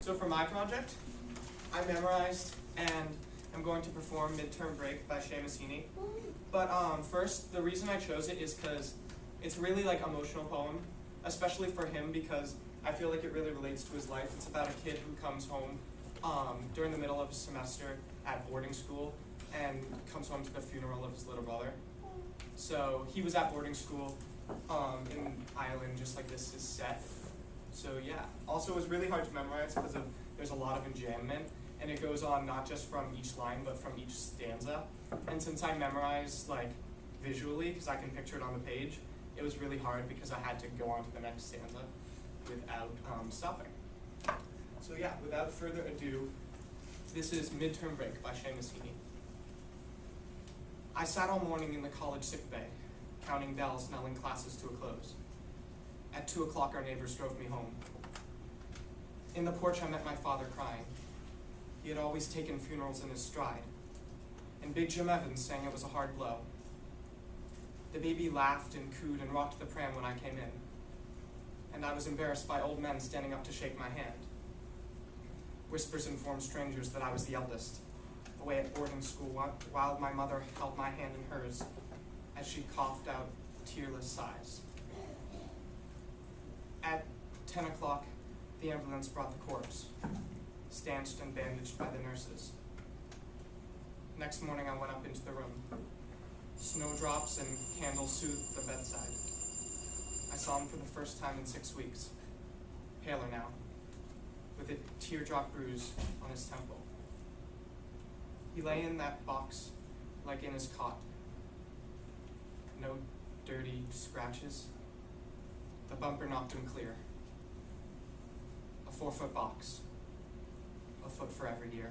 So for my project, I memorized and I'm going to perform Midterm Break by Shian.MP4. But first, the reason I chose it is because it's really like emotional poem, especially for him because I feel like it really relates to his life. It's about a kid who comes home during the middle of a semester at boarding school and comes home to the funeral of his little brother. So he was at boarding school in Ireland, just like this is set. So yeah, also it was really hard to memorize because there's a lot of enjambment, and it goes on not just from each line, but from each stanza. And since I memorized like visually, because I can picture it on the page, it was really hard because I had to go on to the next stanza without stopping. So yeah, without further ado, this is Midterm Break by Shian.MP4. I sat all morning in the college sick bay, counting bells, nailing classes to a close. At 2 o'clock, our neighbors drove me home. In the porch, I met my father crying. He had always taken funerals in his stride, and Big Jim Evans sang it was a hard blow. The baby laughed and cooed and rocked the pram when I came in, and I was embarrassed by old men standing up to shake my hand. Whispers informed strangers that I was the eldest, away at boarding school while my mother held my hand in hers as she coughed out tearless sighs. At 10 o'clock, the ambulance brought the corpse, stanched and bandaged by the nurses. Next morning, I went up into the room. Snowdrops and candles soothed the bedside. I saw him for the first time in 6 weeks, paler now, with a teardrop bruise on his temple. He lay in that box like in his cot. No dirty scratches. The bumper knocked him clear. A 4-foot box, a foot for every year.